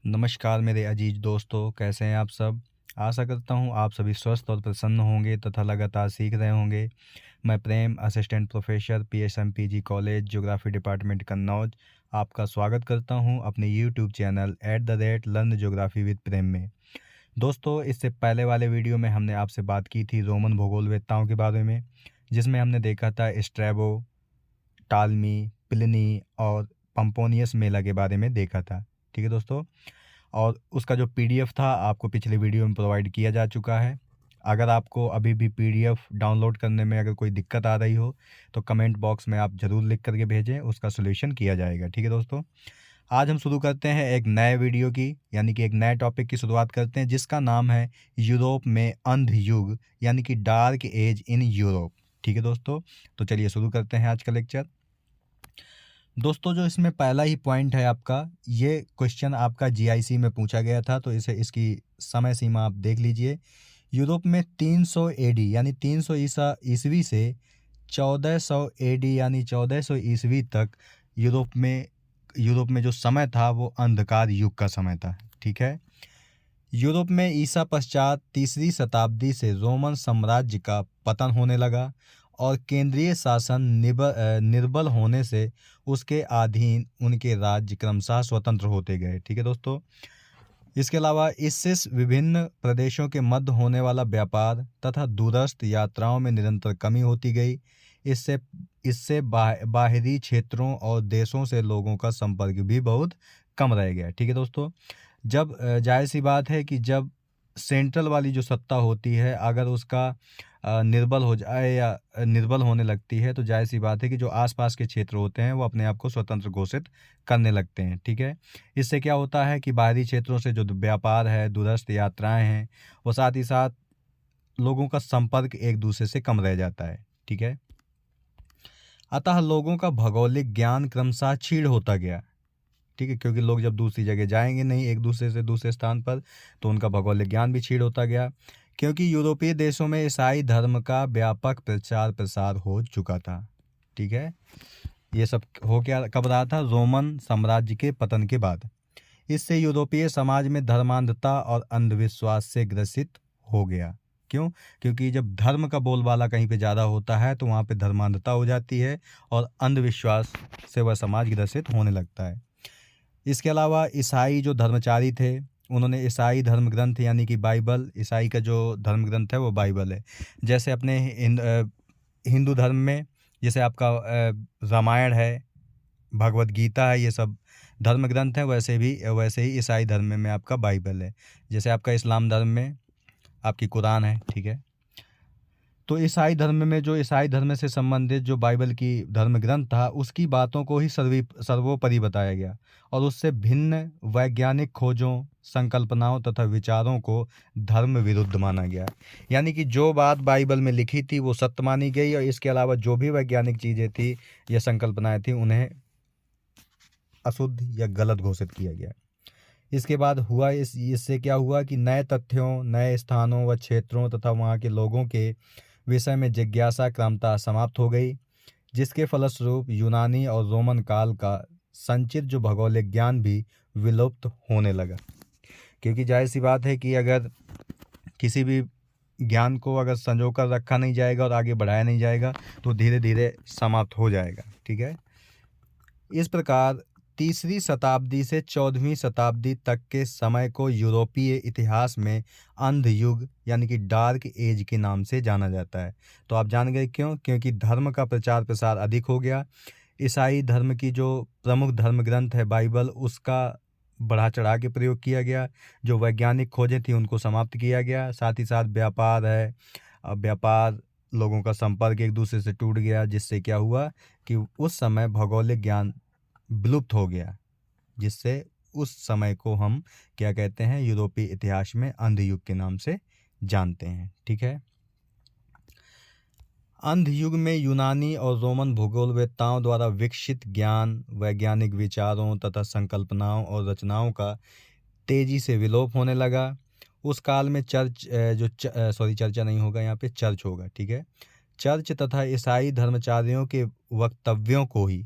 नमस्कार मेरे अजीज दोस्तों, कैसे हैं आप सब। आशा करता हूं आप सभी स्वस्थ और प्रसन्न होंगे तथा लगातार सीख रहे होंगे। मैं Prem, assistant professor, PSMPG college, geography department Kannauj, आपका स्वागत करता हूं अपने YouTube channel @learn geography with Prem में। दोस्तों, इससे पहले वाले वीडियो में हमने आपसे बात की थी रोमन भूगोलवेत्ताओं के बारे में, जिसमें हमने देखा था स्ट्रैबो, टालमी, प्लिनी और पंपोनियस मेला के बारे में देखा था। ठीक है दोस्तों, और उसका जो पीडीएफ था आपको पिछले वीडियो में प्रोवाइड किया जा चुका है। अगर आपको अभी भी पीडीएफ डाउनलोड करने में अगर कोई दिक्कत आ रही हो तो कमेंट बॉक्स में आप ज़रूर लिख करके भेजें, उसका सॉल्यूशन किया जाएगा। ठीक है दोस्तों, आज हम शुरू करते हैं एक नए वीडियो की, यानी कि एक नए टॉपिक की शुरुआत करते हैं, जिसका नाम है यूरोप में अंध युग, यानी कि डार्क एज इन यूरोप। ठीक है दोस्तों, तो चलिए शुरू करते हैं आज का लेक्चर। दोस्तों, जो इसमें पहला ही पॉइंट है आपका, ये क्वेश्चन आपका जीआईसी में पूछा गया था, तो इसकी समय सीमा आप देख लीजिए। यूरोप में 300 एडी यानी 300 ईसवी से 1400 एडी यानी 1400 ईसवी तक यूरोप में जो समय था वो अंधकार युग का समय था। ठीक है, यूरोप में ईसा पश्चात तीसरी शताब्दी से रोमन साम्राज्य का पतन होने लगा और केंद्रीय शासन निर्बल होने से उसके अधीन उनके राज्य क्रमशः स्वतंत्र होते गए। ठीक है दोस्तों, इसके अलावा इससे विभिन्न प्रदेशों के मध्य होने वाला व्यापार तथा दूरस्थ यात्राओं में निरंतर कमी होती गई। इससे इससे बाहरी क्षेत्रों और देशों से लोगों का संपर्क भी बहुत कम रह गया। ठीक है दोस्तों, जब जाहिर सी बात है कि जब सेंट्रल वाली जो सत्ता होती है अगर उसका निर्बल हो जाए या निर्बल होने लगती है, तो जाहिर सी बात है कि जो आसपास के क्षेत्र होते हैं वो अपने आप को स्वतंत्र घोषित करने लगते हैं। ठीक है, इससे क्या होता है कि बाहरी क्षेत्रों से जो व्यापार है, दूरस्थ यात्राएं हैं, वो साथ ही साथ लोगों का संपर्क एक दूसरे से कम रह जाता है। ठीक है, अतः लोगों का भौगोलिक ज्ञान क्रमशः क्षीण होता गया। ठीक है, क्योंकि लोग जब दूसरी जगह जाएंगे नहीं एक दूसरे से दूसरे स्थान पर, तो उनका भौगोलिक ज्ञान भी क्षीण होता गया, क्योंकि यूरोपीय देशों में ईसाई धर्म का व्यापक प्रचार प्रसार हो चुका था। ठीक है, ये सब हो क्या कब रहा था? रोमन साम्राज्य के पतन के बाद। इससे यूरोपीय समाज में धर्मांधता और अंधविश्वास से ग्रसित हो गया। क्यों? क्योंकि जब धर्म का बोलबाला कहीं पे ज़्यादा होता है तो वहाँ पे धर्मांधता हो जाती है और अंधविश्वास से वह समाज ग्रसित होने लगता है। इसके अलावा ईसाई जो धर्मचारी थे, उन्होंने ईसाई धर्म ग्रंथ यानी कि बाइबल, ईसाई का जो धर्म ग्रंथ है वो बाइबल है। जैसे अपने हिंदू धर्म में जैसे आपका रामायण है, भगवत गीता है, ये सब धर्म ग्रंथ हैं, वैसे ही ईसाई धर्म में आपका बाइबल है। जैसे आपका इस्लाम धर्म में आपकी कुरान है। ठीक है, तो ईसाई धर्म में जो ईसाई धर्म से संबंधित जो बाइबल की धर्म ग्रंथ था, उसकी बातों को ही सर्वोपरि बताया गया और उससे भिन्न वैज्ञानिक खोजों, संकल्पनाओं तथा विचारों को धर्म विरुद्ध माना गया। यानी कि जो बात बाइबल में लिखी थी वो सत्य मानी गई और इसके अलावा जो भी वैज्ञानिक चीज़ें थी या संकल्पनाएं थी उन्हें अशुद्ध या गलत घोषित किया गया। इसके बाद हुआ इससे क्या हुआ कि नए तथ्यों, नए स्थानों व क्षेत्रों तथा वहाँ के लोगों के विषय में जिज्ञासा क्रमशः समाप्त हो गई, जिसके फलस्वरूप यूनानी और रोमन काल का संचित जो भौगोलिक ज्ञान भी विलुप्त होने लगा। क्योंकि जाहिर सी बात है कि अगर किसी भी ज्ञान को अगर संजो कर रखा नहीं जाएगा और आगे बढ़ाया नहीं जाएगा तो धीरे धीरे समाप्त हो जाएगा। ठीक है, इस प्रकार तीसरी शताब्दी से 14वीं शताब्दी तक के समय को यूरोपीय इतिहास में अंध युग यानी कि डार्क एज के नाम से जाना जाता है। तो आप जान गए क्यों? क्योंकि धर्म का प्रचार प्रसार अधिक हो गया। ईसाई धर्म की जो प्रमुख धर्म ग्रंथ है बाइबल, उसका बढ़ा चढ़ा के प्रयोग किया गया। जो वैज्ञानिक खोजें थी उनको समाप्त किया गया। साथ ही साथ व्यापार है, व्यापार, लोगों का संपर्क एक दूसरे से टूट गया, जिससे क्या हुआ कि उस समय भौगोलिक ज्ञान विलुप्त हो गया, जिससे उस समय को हम क्या कहते हैं? यूरोपीय इतिहास में अंध युग के नाम से जानते हैं। ठीक है, अंध युग में यूनानी और रोमन भूगोलवेत्ताओं द्वारा विकसित ज्ञान, वैज्ञानिक विचारों तथा संकल्पनाओं और रचनाओं का तेजी से विलोप होने लगा। उस काल में चर्चा नहीं होगा, यहाँ पे चर्च होगा। ठीक है, चर्च तथा ईसाई धर्मचारियों के वक्तव्यों को ही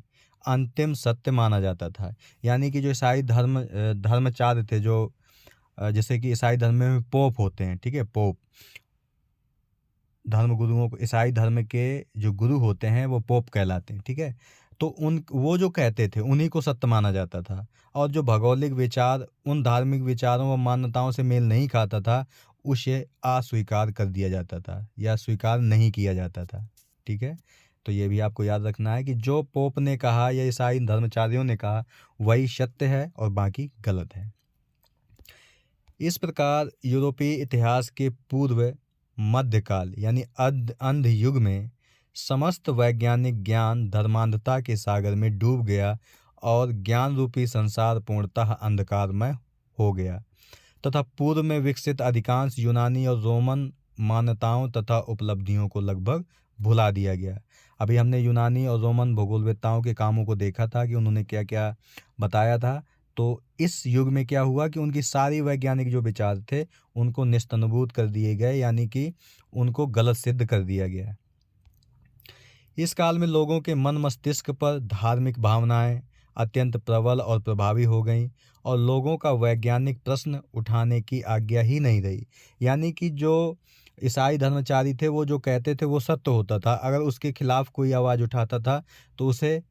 अंतिम सत्य माना जाता था। यानी कि जो ईसाई धर्माचार्य थे, जो जैसे कि ईसाई धर्म में पोप होते हैं, ठीक है, पोप धर्म गुरुओं को, ईसाई धर्म के जो गुरु होते हैं वो पोप कहलाते हैं, ठीक है। तो वो जो कहते थे उन्हीं को सत्य माना जाता था। और जो भौगोलिक विचार उन धार्मिक विचारों व मान्यताओं से मेल नहीं खाता था, उसे अस्वीकार कर दिया जाता था या स्वीकार नहीं किया जाता था, ठीक है। तो ये भी आपको याद रखना है कि जो पोप ने कहा या ईसाई धर्माचार्यों ने कहा वही सत्य है और बाकी गलत है। इस प्रकार यूरोपीय इतिहास के पूर्व मध्यकाल यानी अंध युग में समस्त वैज्ञानिक ज्ञान धर्मांधता के सागर में डूब गया और ज्ञान रूपी संसार पूर्णतः अंधकारमय हो गया तथा पूर्व में विकसित अधिकांश यूनानी और रोमन मान्यताओं तथा उपलब्धियों को लगभग भुला दिया गया। अभी हमने यूनानी और रोमन भूगोलवेत्ताओं के कामों को देखा था कि उन्होंने क्या क्या बताया था। तो इस युग में क्या हुआ कि उनकी सारी वैज्ञानिक जो विचार थे उनको निस्तनभूत कर दिए गए, यानी कि उनको गलत सिद्ध कर दिया गया। इस काल में लोगों के मन मस्तिष्क पर धार्मिक भावनाएं अत्यंत प्रबल और प्रभावी हो गईं और लोगों का वैज्ञानिक प्रश्न उठाने की आज्ञा ही नहीं रही। यानी कि जो ईसाई धर्मचारी थे वो जो कहते थे वो सत्य होता था, अगर उसके खिलाफ कोई आवाज़ उठाता था तो उसे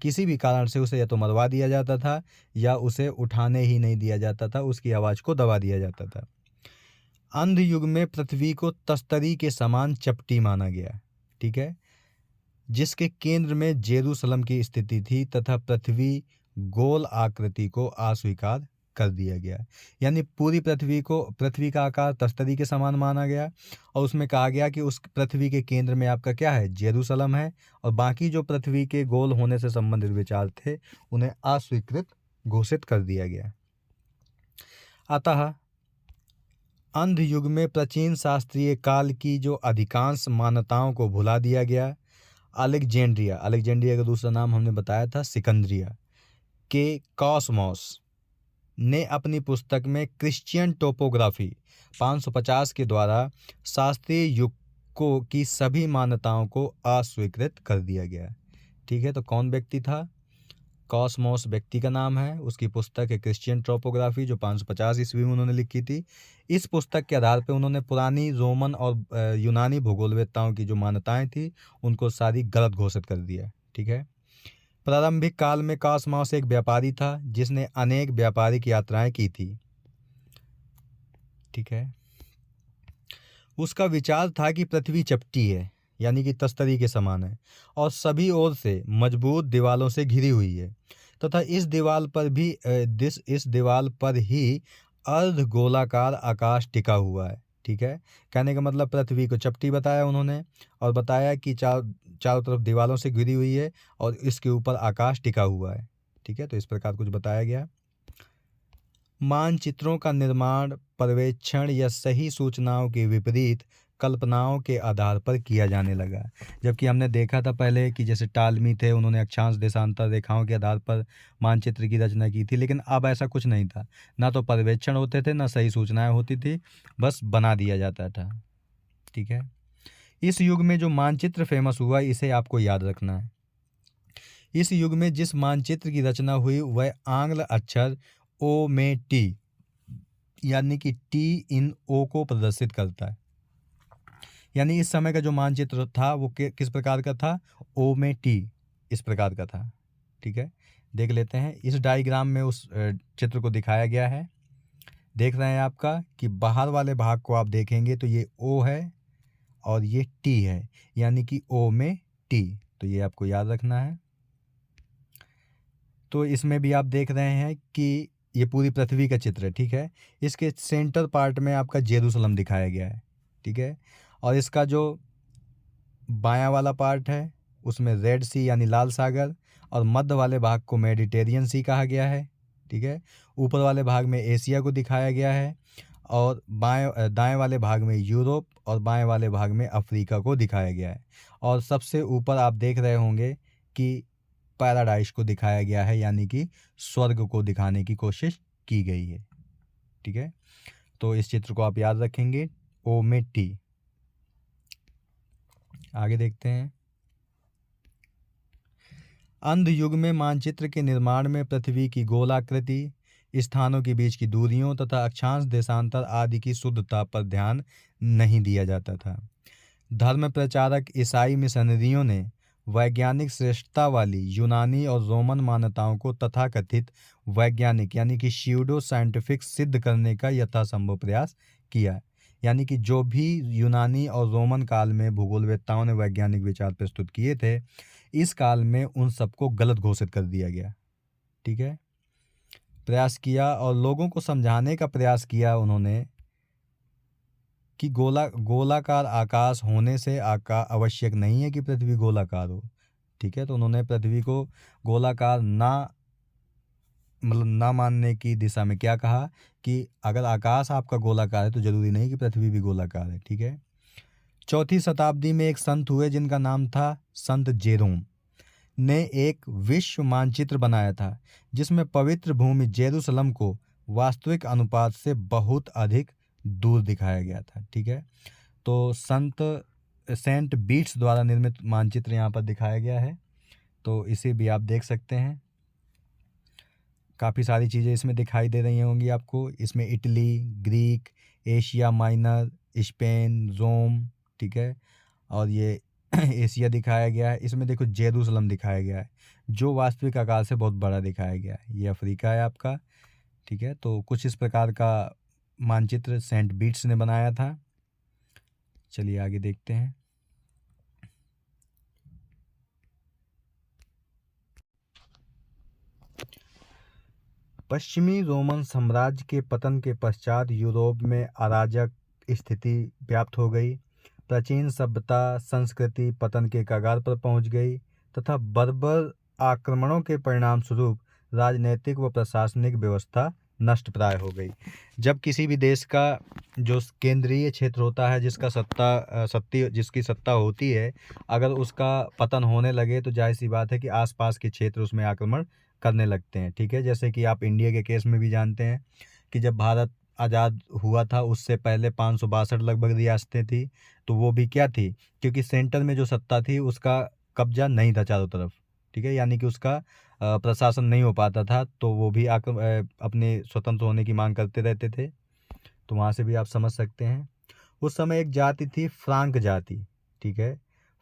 किसी भी कारण से उसे या तो मरवा दिया जाता था या उसे उठाने ही नहीं दिया जाता था, उसकी आवाज़ को दबा दिया जाता था। अंध युग में पृथ्वी को तस्तरी के समान चपटी माना गया, ठीक है, जिसके केंद्र में जेरूसलम की स्थिति थी तथा पृथ्वी गोल आकृति को अस्वीकार कर दिया गया। यानी पूरी पृथ्वी का आकार तस्तरी के समान माना गया और उसमें कहा गया कि उस पृथ्वी के केंद्र में आपका क्या है, जेरूसलम है, और बाकी जो पृथ्वी के गोल होने से संबंधित विचार थे उन्हें अस्वीकृत घोषित कर दिया गया। अतः अंध युग में प्राचीन शास्त्रीय काल की जो अधिकांश मान्यताओं को भुला दिया गया। अलेक्जेंड्रिया का दूसरा नाम हमने बताया था सिकंदरिया के कॉस्मोस ने अपनी पुस्तक में क्रिश्चियन टोपोग्राफी 550 के द्वारा शास्त्रीय युग की सभी मान्यताओं को अस्वीकृत कर दिया गया, ठीक है। तो कौन व्यक्ति था? कॉस्मोस व्यक्ति का नाम है। उसकी पुस्तक है क्रिश्चियन टोपोग्राफी जो 550 ईस्वी में उन्होंने लिखी थी। इस पुस्तक के आधार पर उन्होंने पुरानी रोमन और यूनानी भूगोलवेत्ताओं की जो मान्यताएं थी उनको सारी गलत घोषित कर दिया, ठीक है। प्रारंभिक काल में कॉस्मोस एक व्यापारी था जिसने अनेक व्यापारिक यात्राएं की थी, ठीक है। उसका विचार था कि पृथ्वी चपटी है, यानी कि तस्तरी के समान है और सभी ओर से मजबूत दीवालों से घिरी हुई है तथा इस दीवाल पर ही अर्धगोलाकार आकाश टिका हुआ है, ठीक है। कहने का मतलब पृथ्वी को चपटी बताया उन्होंने और बताया कि चारों तरफ दीवालों से घिरी हुई है और इसके ऊपर आकाश टिका हुआ है, ठीक है। तो इस प्रकार कुछ बताया गया। मानचित्रों का निर्माण पर्यवेक्षण या सही सूचनाओं के विपरीत कल्पनाओं के आधार पर किया जाने लगा। जबकि हमने देखा था पहले कि जैसे टालमी थे, उन्होंने अक्षांश देशांतर रेखाओं के आधार पर मानचित्र की रचना की थी, लेकिन अब ऐसा कुछ नहीं था। ना तो पर्यवेक्षण होते थे, ना सही सूचनाएं होती थी, बस बना दिया जाता था, ठीक है। इस युग में जो मानचित्र फेमस हुआ इसे आपको याद रखना है। इस युग में जिस मानचित्र की रचना हुई वह आंग्ल अक्षर ओ में टी यानी कि टी इन ओ को प्रदर्शित करता है। यानी इस समय का जो मानचित्र था वो किस प्रकार का था? ओ में टी इस प्रकार का था, ठीक है। देख लेते हैं। इस डायग्राम में उस चित्र को दिखाया गया है। देख रहे हैं आपका कि बाहर वाले भाग को आप देखेंगे तो ये ओ है और ये टी है, यानी कि ओ में टी। तो ये आपको याद रखना है। तो इसमें भी आप देख रहे हैं कि ये पूरी पृथ्वी का चित्र है, ठीक है। इसके सेंटर पार्ट में आपका जेरूसलम दिखाया गया है, ठीक है। और इसका जो बायां वाला पार्ट है उसमें रेड सी यानी लाल सागर और मध्य वाले भाग को मेडिटेरियन सी कहा गया है, ठीक है। ऊपर वाले भाग में एशिया को दिखाया गया है और दाएं वाले भाग में यूरोप और बाएं वाले भाग में अफ्रीका को दिखाया गया है। और सबसे ऊपर आप देख रहे होंगे कि पैराडाइस को दिखाया गया है, यानी कि स्वर्ग को दिखाने की कोशिश की गई है, ठीक है। तो इस चित्र को आप याद रखेंगे, ओ में टी। आगे देखते हैं। अंध युग में मानचित्र के निर्माण में पृथ्वी की गोलाकृति, स्थानों के बीच की दूरियों तथा अक्षांश देशांतर आदि की शुद्धता पर ध्यान नहीं दिया जाता था। धर्म प्रचारक ईसाई मिशनरियों ने वैज्ञानिक श्रेष्ठता वाली यूनानी और रोमन मान्यताओं को तथाकथित वैज्ञानिक यानी कि स्यूडो साइंटिफिक सिद्ध करने का यथासंभव प्रयास किया। यानी कि जो भी यूनानी और रोमन काल में भूगोलवेत्ताओं ने वैज्ञानिक विचार प्रस्तुत किए थे, इस काल में उन सबको गलत घोषित कर दिया गया। ठीक है, प्रयास किया और लोगों को समझाने का प्रयास किया उन्होंने कि गोलाकार आकाश होने से आवश्यक नहीं है कि पृथ्वी गोलाकार हो। ठीक है, तो उन्होंने पृथ्वी को गोलाकार ना मानने की दिशा में क्या कहा कि अगर आकाश आपका गोलाकार है तो जरूरी नहीं कि पृथ्वी भी गोलाकार है। ठीक है, 4वीं शताब्दी में एक संत हुए जिनका नाम था संत जेरोम ने एक विश्व मानचित्र बनाया था जिसमें पवित्र भूमि जेरूसलम को वास्तविक अनुपात से बहुत अधिक दूर दिखाया गया था। ठीक है, तो सेंट बीट्स द्वारा निर्मित मानचित्र यहाँ पर दिखाया गया है, तो इसे भी आप देख सकते हैं। काफ़ी सारी चीज़ें इसमें दिखाई दे रही होंगी आपको। इसमें Italy, Greek, Asia Minor, Spain, Rome, ठीक है, और ये एशिया दिखाया गया है। इसमें देखो जेरूसलम दिखाया गया है जो वास्तविक आकार से बहुत बड़ा दिखाया गया है। ये अफ्रीका है आपका। ठीक है, तो कुछ इस प्रकार का मानचित्र सेंट बीट्स ने बनाया था। चलिए आगे देखते हैं। पश्चिमी रोमन साम्राज्य के पतन के पश्चात यूरोप में अराजक स्थिति व्याप्त हो गई। प्राचीन सभ्यता संस्कृति पतन के कगार पर पहुंच गई तथा बर्बर आक्रमणों के परिणाम स्वरूप राजनीतिक व प्रशासनिक व्यवस्था नष्ट प्राय हो गई। जब किसी भी देश का जो केंद्रीय क्षेत्र होता है जिसकी सत्ता होती है, अगर उसका पतन होने लगे तो जाहिर सी बात है कि आसपास के क्षेत्र उसमें आक्रमण करने लगते हैं। ठीक है, जैसे कि आप इंडिया के केस में भी जानते हैं कि जब भारत आज़ाद हुआ था उससे पहले 562 लगभग रियासतें थी, तो वो भी क्या थी, क्योंकि सेंटर में जो सत्ता थी उसका कब्जा नहीं था चारों तरफ। ठीक है, यानी कि उसका प्रशासन नहीं हो पाता था, तो वो भी अपने स्वतंत्र होने की मांग करते रहते थे। तो वहाँ से भी आप समझ सकते हैं। उस समय एक जाति थी फ्रांक जाति। ठीक है,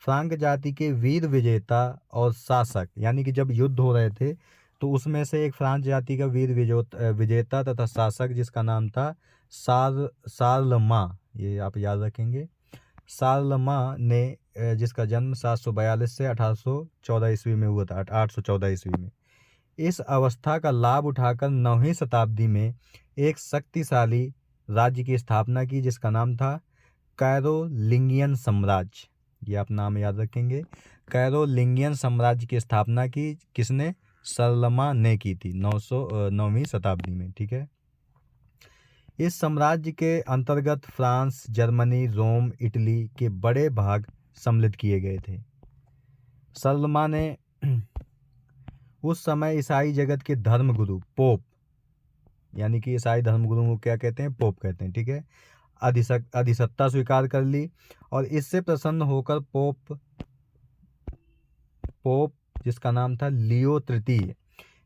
फ्रांक जाति के वीर विजेता और शासक, यानी कि जब युद्ध हो रहे थे तो उसमें से एक फ्रांस जाति का वीर विजेता तथा शासक जिसका नाम था शार्लमा, ये आप याद रखेंगे। शार्लमा ने जिसका जन्म 742 से 1814 ईस्वी में हुआ था, 814 ईस्वी में। इस अवस्था का लाभ उठाकर 9वीं शताब्दी में एक शक्तिशाली राज्य की स्थापना की जिसका नाम था कैरोलिंगियन साम्राज्य। ये आप नाम याद रखेंगे। कैरोलिंगियन साम्राज्य की स्थापना की किसने? शार्लमा ने की थी 9वीं शताब्दी में। ठीक है, इस साम्राज्य के अंतर्गत फ्रांस, जर्मनी, रोम, इटली के बड़े भाग सम्मिलित किए गए थे। शार्लमा ने उस समय ईसाई जगत के धर्मगुरु पोप, यानी कि ईसाई धर्मगुरु को क्या कहते हैं? पोप कहते हैं। ठीक है, अधिसत्ता स्वीकार कर ली और इससे प्रसन्न होकर पोप जिसका नाम था लियो तृतीय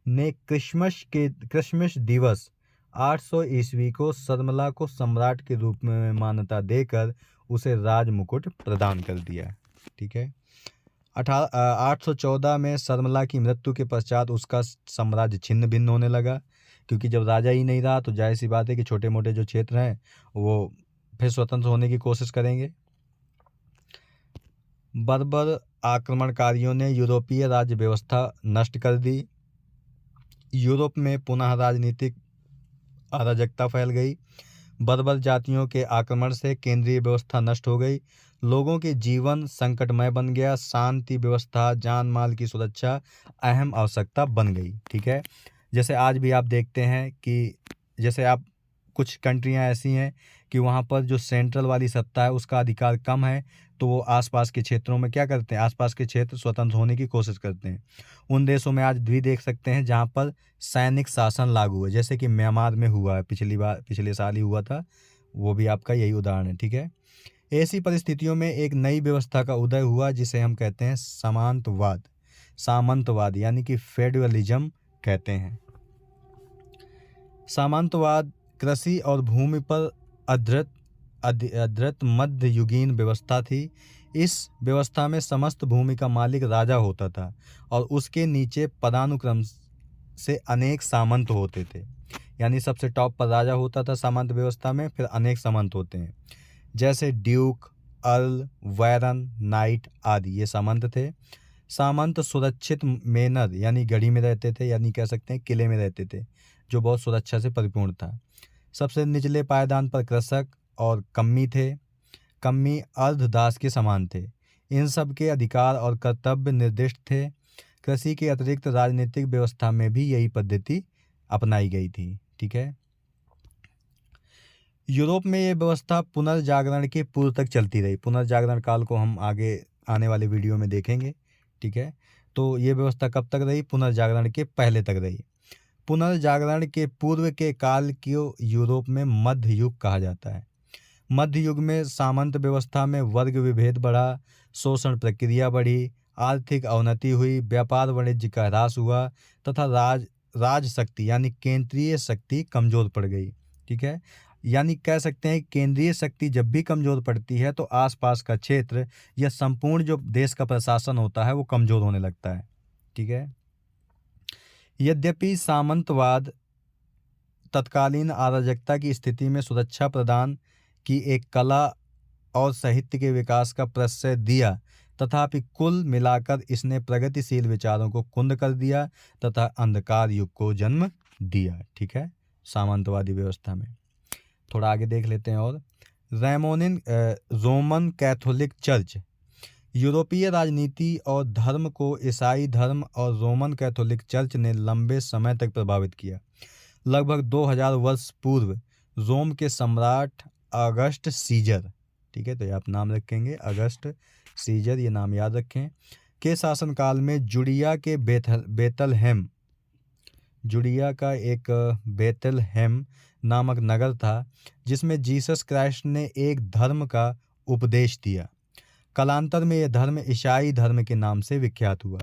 ने क्रिसमस दिवस 800 ईस्वी को शर्मिला को सम्राट के रूप में मान्यता देकर उसे राज मुकुट प्रदान कर दिया। ठीक है, 814 में शर्मिला की मृत्यु के पश्चात उसका साम्राज्य छिन्न भिन्न होने लगा, क्योंकि जब राजा ही नहीं रहा तो जाहिर सी बात है कि छोटे मोटे जो क्षेत्र हैं वो फिर स्वतंत्र होने की कोशिश करेंगे। बर्बर आक्रमणकारियों ने यूरोपीय राज्य व्यवस्था नष्ट कर दी। यूरोप में पुनः राजनीतिक अराजकता फैल गई। बर्बर जातियों के आक्रमण से केंद्रीय व्यवस्था नष्ट हो गई। लोगों के जीवन संकटमय बन गया। शांति व्यवस्था, जान माल की सुरक्षा अहम आवश्यकता बन गई। ठीक है, जैसे आज भी आप देखते हैं कि जैसे आप कुछ कंट्रियां ऐसी हैं कि वहाँ पर जो सेंट्रल वाली सत्ता है उसका अधिकार कम है, तो वो आसपास के क्षेत्रों में क्या करते हैं? आसपास के क्षेत्र स्वतंत्र होने की कोशिश करते हैं। उन देशों में आज भी देख सकते हैं जहाँ पर सैनिक शासन लागू है, जैसे कि म्यांमार में हुआ है, पिछले साल ही हुआ था, वो भी आपका यही उदाहरण है। ठीक है, ऐसी परिस्थितियों में एक नई व्यवस्था का उदय हुआ जिसे हम कहते हैं सामंतवाद। सामंतवाद यानी कि फेडरलिज्म कहते हैं। सामंतवाद कृषि और भूमि पर आधारित मध्ययुगीन व्यवस्था थी। इस व्यवस्था में समस्त भूमि का मालिक राजा होता था और उसके नीचे पदानुक्रम से अनेक सामंत होते थे। यानी सबसे टॉप पर राजा होता था सामंत व्यवस्था में, फिर अनेक सामंत होते हैं जैसे ड्यूक, अर्ल, बैरन, नाइट आदि, ये सामंत थे। सामंत सुरक्षित मेनर यानी गढ़ी में रहते थे, यानी कह सकते हैं किले में रहते थे, जो बहुत सुरक्षा से परिपूर्ण था। सबसे निचले पायदान पर कृषक और कम्मी थे। कम्मी अर्धदास के समान थे। इन सब के अधिकार और कर्तव्य निर्दिष्ट थे। कृषि के अतिरिक्त राजनीतिक व्यवस्था में भी यही पद्धति अपनाई गई थी। ठीक है। यूरोप में ये व्यवस्था पुनर्जागरण के पूर्व तक चलती रही। पुनर्जागरण काल को हम आगे आने वाले वीडियो में देखेंगे। ठीक है। तो ये व्यवस्था कब तक रही? पुनर्जागरण के पहले तक रही। पुनर्जागरण के पूर्व के काल को यूरोप में मध्य युग कहा जाता है। मध्य युग में सामंत व्यवस्था में वर्ग विभेद बढ़ा, शोषण प्रक्रिया बढ़ी, आर्थिक अवनति हुई, व्यापार वाणिज्य का ह्रास हुआ तथा राज शक्ति यानी केंद्रीय शक्ति कमजोर पड़ गई। ठीक है। यानी कह सकते हैं केंद्रीय शक्ति जब भी कमजोर पड़ती है तो आसपास का क्षेत्र या संपूर्ण जो देश का प्रशासन होता है वो कमजोर होने लगता है। ठीक है। यद्यपि सामंतवाद तत्कालीन अराजकता की स्थिति में सुरक्षा प्रदान की एक कला और साहित्य के विकास का प्रश्रय दिया, तथापि कुल मिलाकर इसने प्रगतिशील विचारों को कुंद कर दिया तथा अंधकार युग को जन्म दिया। ठीक है। सामंतवादी व्यवस्था में थोड़ा आगे देख लेते हैं। और रोमन कैथोलिक चर्च यूरोपीय राजनीति और धर्म को ईसाई धर्म और रोमन कैथोलिक चर्च ने लंबे समय तक प्रभावित किया। लगभग 2000 वर्ष पूर्व रोम के सम्राट अगस्ट सीजर, ठीक है, तो ये आप नाम रखेंगे अगस्ट सीजर, ये नाम याद रखें, के शासनकाल में जुडिया का एक बेथलहेम नामक नगर था जिसमें जीसस क्राइस्ट ने एक धर्म का उपदेश दिया। कालांतर में यह धर्म ईसाई धर्म के नाम से विख्यात हुआ।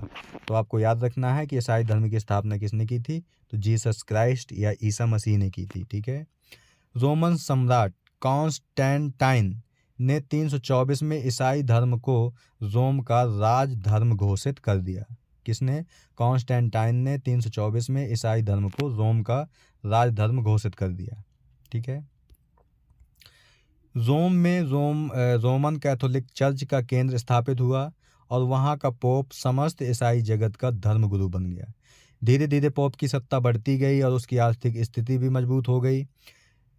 तो आपको याद रखना है कि ईसाई धर्म की स्थापना किसने की थी? तो जीसस क्राइस्ट या ईसा मसीह ने की थी। ठीक है। रोमन सम्राट कॉन्स्टेंटाइन ने 324 में ईसाई धर्म को रोम का राज धर्म घोषित कर दिया। किसने? कॉन्स्टेंटाइन ने 324 में ईसाई धर्म को रोम का राज धर्म घोषित कर दिया। ठीक है। रोम में रोमन कैथोलिक चर्च का केंद्र स्थापित हुआ और वहाँ का पोप समस्त ईसाई जगत का धर्मगुरु बन गया। धीरे धीरे पोप की सत्ता बढ़ती गई और उसकी आर्थिक स्थिति भी मजबूत हो गई।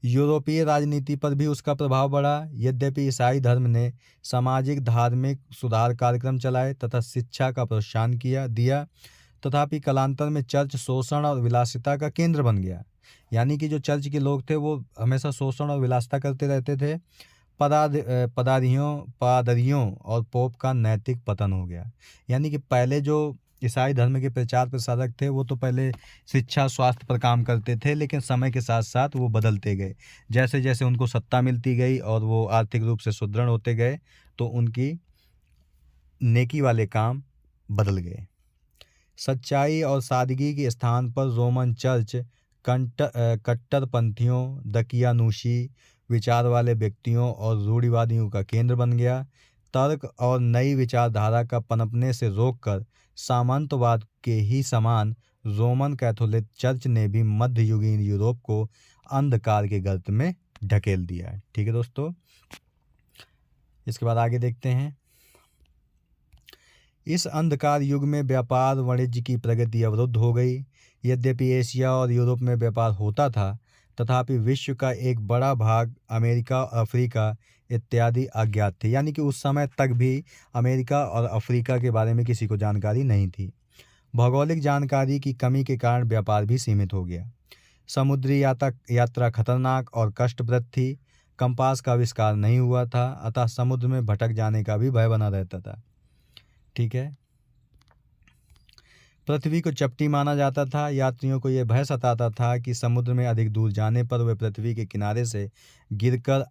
यूरोपीय राजनीति पर भी उसका प्रभाव बढ़ा। यद्यपि ईसाई धर्म ने सामाजिक धार्मिक सुधार कार्यक्रम चलाए तथा शिक्षा का प्रोत्साहन दिया, तथापि कालांतर में चर्च शोषण और विलासिता का केंद्र बन गया। यानी कि जो चर्च के लोग थे वो हमेशा शोषण और विलासिता करते रहते थे। पादरियों और पोप का नैतिक पतन हो गया। यानी कि पहले जो ईसाई धर्म के प्रचार प्रसारक थे वो तो पहले शिक्षा स्वास्थ्य पर काम करते थे, लेकिन समय के साथ साथ वो बदलते गए। जैसे जैसे उनको सत्ता मिलती गई और वो आर्थिक रूप से सुदृढ़ होते गए तो उनकी नेकी वाले काम बदल गए। सच्चाई और सादगी के स्थान पर रोमन चर्च कट्टरपंथियों, दकियानूशी विचार वाले व्यक्तियों और रूढ़िवादियों का केंद्र बन गया। तर्क और नई विचारधारा का पनपने से रोककर सामंतवाद के ही समान रोमन कैथोलिक चर्च ने भी मध्ययुगीन यूरोप को अंधकार के गर्त में ढकेल दिया है। ठीक है दोस्तों, इसके बाद आगे देखते हैं। इस अंधकार युग में व्यापार वाणिज्य की प्रगति अवरुद्ध हो गई। यद्यपि एशिया और यूरोप में व्यापार होता था, तथापि विश्व का एक बड़ा भाग अमेरिका, अफ्रीका इत्यादि अज्ञात थे। यानी कि उस समय तक भी अमेरिका और अफ्रीका के बारे में किसी को जानकारी नहीं थी। भौगोलिक जानकारी की कमी के कारण व्यापार भी सीमित हो गया। समुद्री यात्रा खतरनाक और कष्टप्रद थी। कंपास का आविष्कार नहीं हुआ था, अतः समुद्र में भटक जाने का भी भय बना रहता था। ठीक है। पृथ्वी को चपटी माना जाता था। यात्रियों को यह भय सताता था कि समुद्र में अधिक दूर जाने पर वे पृथ्वी के किनारे से गिरकर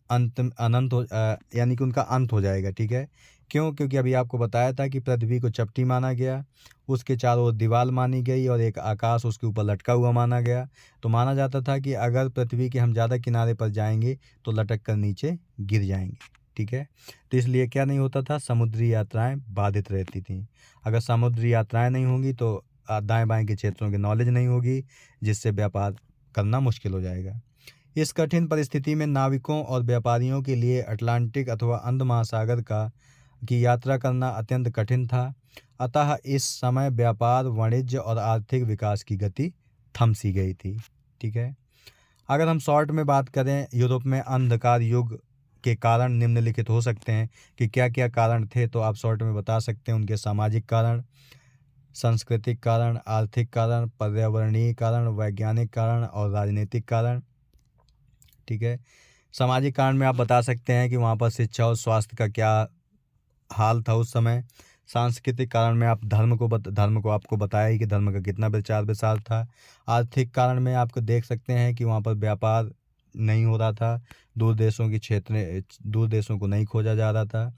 यानी कि उनका अंत हो जाएगा। ठीक है, क्यों? क्योंकि अभी आपको बताया था कि पृथ्वी को चपटी माना गया, उसके चारों ओर दीवार मानी गई और एक आकाश उसके ऊपर लटका हुआ माना गया। तो माना जाता था कि अगर पृथ्वी के हम ज़्यादा किनारे पर जाएंगे तो लटक कर नीचे गिर जाएंगे। ठीक है, तो इसलिए क्या नहीं होता था, समुद्री यात्राएं बाधित रहती थीं। अगर समुद्री यात्राएं नहीं होंगी तो दाएं बाएं के क्षेत्रों की नॉलेज नहीं होगी, जिससे व्यापार करना मुश्किल हो जाएगा। इस कठिन परिस्थिति में नाविकों और व्यापारियों के लिए अटलांटिक अथवा अंध महासागर की यात्रा करना अत्यंत कठिन था। अतः इस समय व्यापार, वाणिज्य और आर्थिक विकास की गति थम सी गई थी। ठीक है, अगर हम शॉर्ट में बात करें, यूरोप में अंधकार युग के कारण निम्नलिखित हो सकते हैं कि क्या क्या कारण थे, तो आप शॉर्ट में बता सकते हैं उनके सामाजिक कारण, सांस्कृतिक कारण, आर्थिक कारण, पर्यावरणीय कारण, वैज्ञानिक कारण और राजनीतिक कारण। ठीक है, सामाजिक कारण में आप बता सकते हैं कि वहाँ पर शिक्षा और स्वास्थ्य का क्या हाल था उस समय। सांस्कृतिक कारण में आप धर्म को आपको बताया ही कि धर्म का कितना प्रचार प्रसार था। आर्थिक कारण में आपको देख सकते हैं कि वहाँ पर व्यापार नहीं हो रहा था, दूर देशों को नहीं खोजा जा रहा था।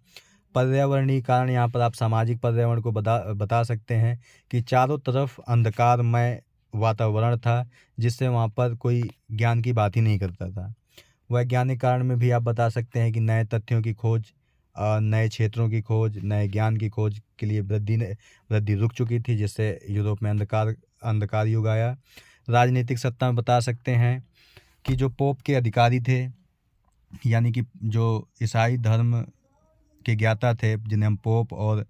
पर्यावरणीय कारण, यहाँ पर आप सामाजिक पर्यावरण को बता सकते हैं कि चारों तरफ अंधकारमय वातावरण था, जिससे वहाँ पर कोई ज्ञान की बात ही नहीं करता था। वैज्ञानिक कारण में भी आप बता सकते हैं कि नए तथ्यों की खोज, नए क्षेत्रों की खोज, नए ज्ञान की खोज के लिए वृद्धि रुक चुकी थी, जिससे यूरोप में अंधकार युग आया। राजनीतिक सत्ता में बता सकते हैं कि जो पोप के अधिकारी थे, यानी कि जो ईसाई धर्म के ज्ञाता थे, जिन्हें हम पोप और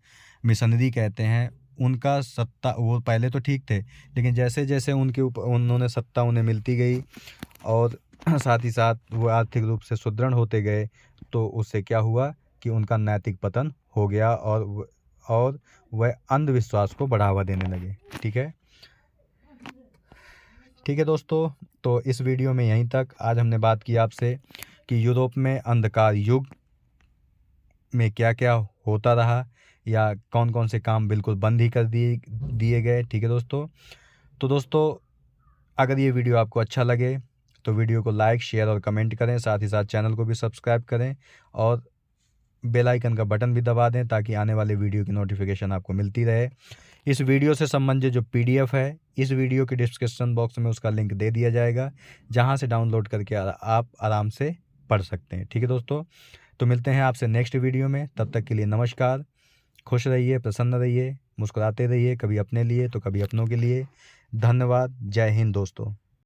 मिशनरी कहते हैं, उनका सत्ता, वो पहले तो ठीक थे, लेकिन जैसे जैसे उन्होंने सत्ता उन्हें मिलती गई और साथ ही साथ वो आर्थिक रूप से सुदृढ़ होते गए, तो उससे क्या हुआ कि उनका नैतिक पतन हो गया और वह अंधविश्वास को बढ़ावा देने लगे। ठीक है दोस्तों, तो इस वीडियो में यहीं तक। आज हमने बात की आपसे कि यूरोप में अंधकार युग में क्या क्या होता रहा, या कौन कौन से काम बिल्कुल बंद ही कर दिए गए। ठीक है दोस्तों, तो दोस्तों अगर ये वीडियो आपको अच्छा लगे तो वीडियो को लाइक, शेयर और कमेंट करें। साथ ही साथ चैनल को भी सब्सक्राइब करें और बेल आइकन का बटन भी दबा दें, ताकि आने वाले वीडियो की नोटिफिकेशन आपको मिलती रहे। इस वीडियो से संबंधित जो PDF है, इस वीडियो के डिस्क्रिप्शन बॉक्स में उसका लिंक दे दिया जाएगा, जहां से डाउनलोड करके आप आराम से पढ़ सकते हैं। ठीक है दोस्तों, तो मिलते हैं आपसे नेक्स्ट वीडियो में। तब तक के लिए नमस्कार। खुश रहिए, प्रसन्न रहिए, मुस्कुराते रहिए, कभी अपने लिए तो कभी अपनों के लिए। धन्यवाद। जय हिंद दोस्तों।